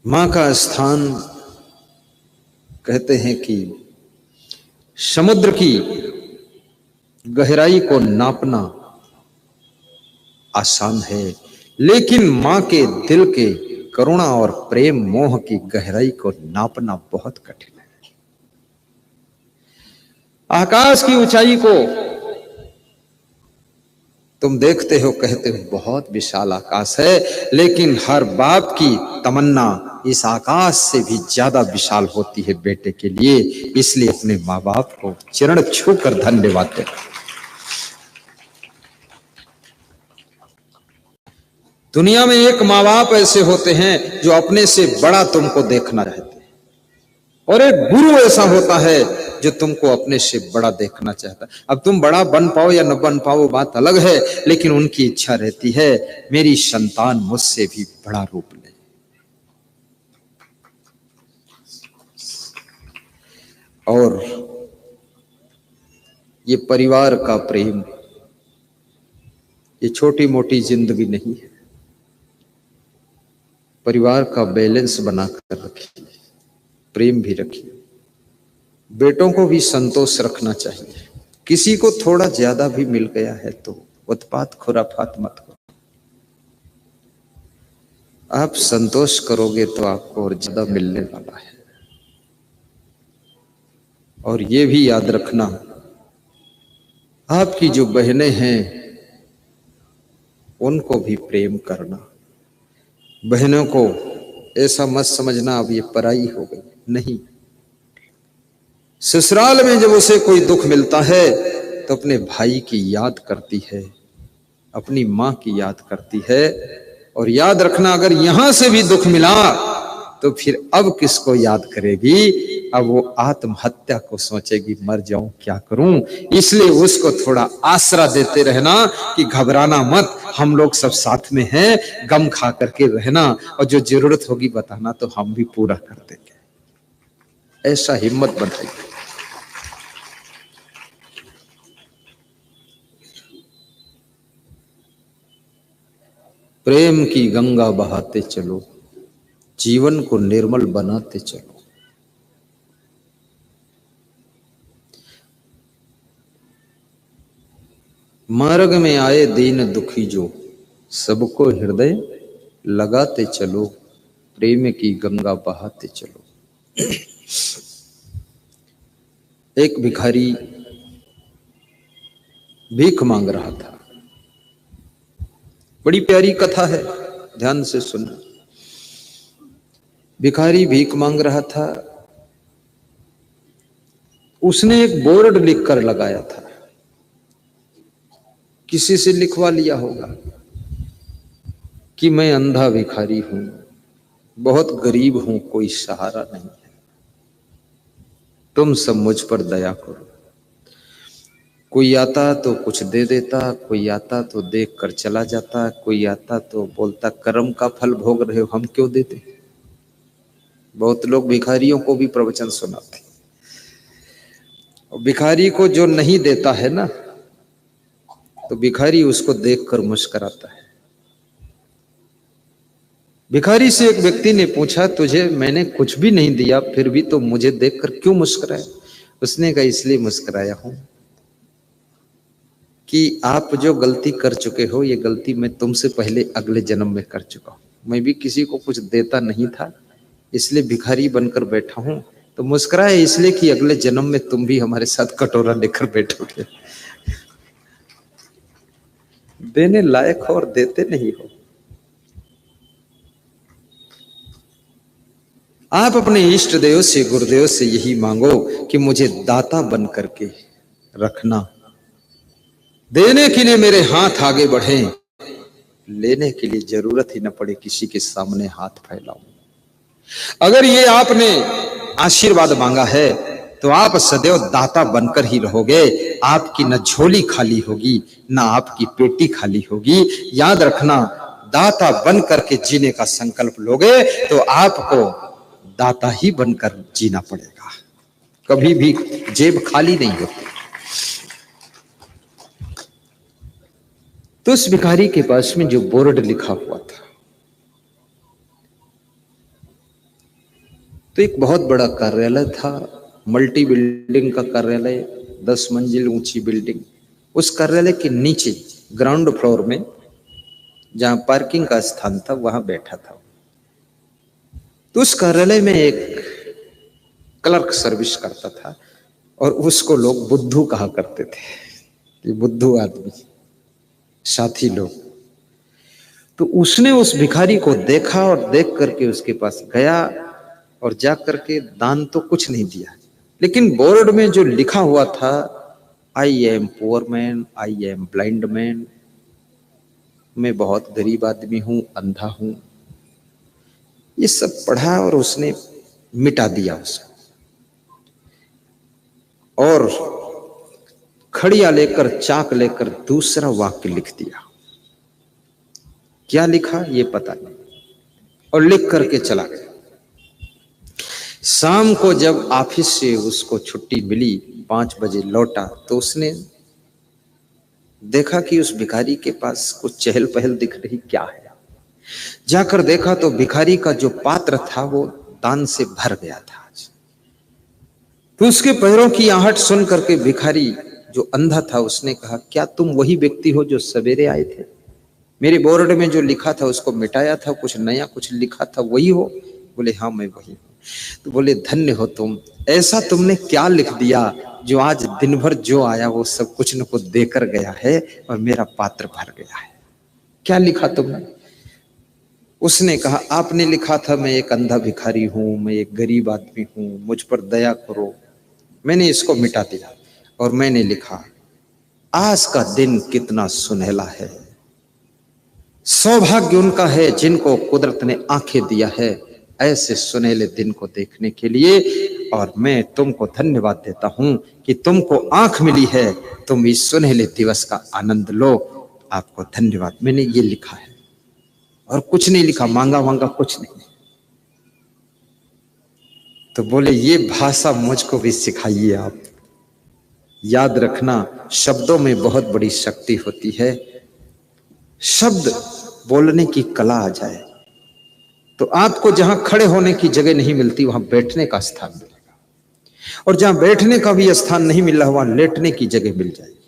मां का स्थान कहते हैं कि समुद्र की गहराई को नापना आसान है, लेकिन मां के दिल के करुणा और प्रेम मोह की गहराई को नापना बहुत कठिन है। आकाश की ऊंचाई को तुम देखते हो, कहते हो बहुत विशाल आकाश है, लेकिन हर बाप की तमन्ना इस आकाश से भी ज्यादा विशाल होती है बेटे के लिए। इसलिए अपने माँ बाप को चरण छूकर धन्यवाद देना। दुनिया में एक माँ बाप ऐसे होते हैं जो अपने से बड़ा तुमको देखना चाहते हैं, और एक गुरु ऐसा होता है जो तुमको अपने से बड़ा देखना चाहता है। अब तुम बड़ा बन पाओ या न बन पाओ बात अलग है, लेकिन उनकी इच्छा रहती है मेरी संतान मुझसे भी बड़ा रूप ले। और ये परिवार का प्रेम ये छोटी मोटी जिंदगी नहीं है। परिवार का बैलेंस बनाकर रखिए, प्रेम भी रखिए, बेटों को भी संतोष रखना चाहिए। किसी को थोड़ा ज्यादा भी मिल गया है तो उत्पात खुराफात मत करो। आप संतोष करोगे तो आपको और ज्यादा मिलने वाला है। और ये भी याद रखना, आपकी जो बहनें हैं उनको भी प्रेम करना। बहनों को ऐसा मत समझना अब ये पराई हो गई, नहीं। ससुराल में जब उसे कोई दुख मिलता है तो अपने भाई की याद करती है, अपनी मां की याद करती है। और याद रखना, अगर यहां से भी दुख मिला तो फिर अब किसको याद करेगी? अब वो आत्महत्या को सोचेगी, मर जाऊं क्या करूं। इसलिए उसको थोड़ा आसरा देते रहना कि घबराना मत, हम लोग सब साथ में हैं, गम खा करके रहना, और जो जरूरत होगी बताना तो हम भी पूरा कर देंगे। ऐसा हिम्मत बनाइए। प्रेम की गंगा बहाते चलो, जीवन को निर्मल बनाते चलो। मार्ग में आए दीन दुखी जो, सबको हृदय लगाते चलो, प्रेम की गंगा बहाते चलो। एक भिखारी भीख मांग रहा था। बड़ी प्यारी कथा है, ध्यान से सुनना। भिखारी भीख मांग रहा था। उसने एक बोर्ड लिखकर लगाया था, किसी से लिखवा लिया होगा कि मैं अंधा भिखारी हूं, बहुत गरीब हूं, कोई सहारा नहीं है, तुम सब मुझ पर दया करो। कोई आता तो कुछ दे देता, कोई आता तो देख कर चला जाता, कोई आता तो बोलता कर्म का फल भोग रहे हो, हम क्यों देते। बहुत लोग भिखारियों को भी प्रवचन सुनाते, और भिखारी को जो नहीं देता है ना, तो भिखारी उसको देखकर मुस्कुराता है। भिखारी से एक व्यक्ति ने पूछा, तुझे मैंने कुछ भी नहीं दिया फिर भी तो मुझे देखकर क्यों मुस्कुराया? उसने कहा, इसलिए मुस्कुराया हूं कि आप जो गलती कर चुके हो, ये गलती मैं तुमसे पहले अगले जन्म में कर चुका हूं। मैं भी किसी को कुछ देता नहीं था, इसलिए भिखारी बनकर बैठा हूं। तो मुस्कुराए इसलिए कि अगले जन्म में तुम भी हमारे साथ कटोरा लेकर बैठोगे। देने लायक हो और देते नहीं हो। आप अपने इष्ट देव से, गुरुदेव से यही मांगो कि मुझे दाता बन करके रखना, देने के लिए मेरे हाथ आगे बढ़े, लेने के लिए जरूरत ही न पड़े किसी के सामने हाथ फैलाऊं। अगर ये आपने आशीर्वाद मांगा है तो आप सदैव दाता बनकर ही रहोगे। आपकी न झोली खाली होगी, न आपकी पेटी खाली होगी। याद रखना, दाता बन करके जीने का संकल्प लोगे तो आपको दाता ही बनकर जीना पड़ेगा। कभी भी जेब खाली नहीं होती। तो उस भिखारी के पास में जो बोर्ड लिखा हुआ था, तो एक बहुत बड़ा कार्यालय था, मल्टी बिल्डिंग का कार्यालय, 10 मंजिल ऊंची बिल्डिंग। उस कार्यालय के नीचे ग्राउंड फ्लोर में जहां पार्किंग का स्थान था वहां बैठा था। तो उस कार्यालय में एक क्लर्क सर्विस करता था और उसको लोग बुद्धू कहा करते थे, ये बुद्धू आदमी, साथी लोग। तो उसने उस भिखारी को देखा और देख करके उसके पास गया और जा करके दान तो कुछ नहीं दिया, लेकिन बोर्ड में जो लिखा हुआ था, I am poor man, I am blind man, मैं बहुत गरीब आदमी हूं, अंधा हूं, ये सब पढ़ा और उसने मिटा दिया उसको। और खड़िया लेकर, चाक लेकर दूसरा वाक्य लिख दिया। क्या लिखा ये पता नहीं, और लिख करके चला गया। शाम को जब ऑफिस से उसको छुट्टी मिली, 5 बजे लौटा, तो उसने देखा कि उस भिखारी के पास कुछ चहल पहल दिख रही, क्या है। जाकर देखा तो भिखारी का जो पात्र था वो दान से भर गया था। तो उसके पैरों की आहट सुन करके भिखारी जो अंधा था उसने कहा, क्या तुम वही व्यक्ति हो जो सवेरे आए थे? मेरे बोर्ड में जो लिखा था उसको मिटाया था, कुछ नया कुछ लिखा था, वही हो? बोले हाँ मैं वही हूँ। तो बोले धन्य हो तुम, ऐसा तुमने क्या लिख दिया जो आज दिन भर जो आया वो सब कुछ न कुछ देकर गया है और मेरा पात्र भर गया है। क्या लिखा तुमने? उसने कहा आपने लिखा था मैं एक अंधा भिखारी हूं, मैं एक गरीब आदमी हूं, मुझ पर दया करो। मैंने इसको मिटा दिया और मैंने लिखा, आज का दिन कितना सुनहला है, सौभाग्य उनका है जिनको कुदरत ने आंखें दिया है ऐसे सुनहले दिन को देखने के लिए, और मैं तुमको धन्यवाद देता हूं कि तुमको आंख मिली है, तुम इस सुनहले दिवस का आनंद लो, आपको धन्यवाद। मैंने ये लिखा है और कुछ नहीं लिखा, मांगा वांगा कुछ नहीं। तो बोले ये भाषा मुझको भी सिखाइए आप। याद रखना, शब्दों में बहुत बड़ी शक्ति होती है। शब्द बोलने की कला आ जाए तो आपको जहां खड़े होने की जगह नहीं मिलती वहां बैठने का स्थान मिलेगा, और जहां बैठने का भी स्थान नहीं मिल रहा वहां लेटने की जगह मिल जाएगी।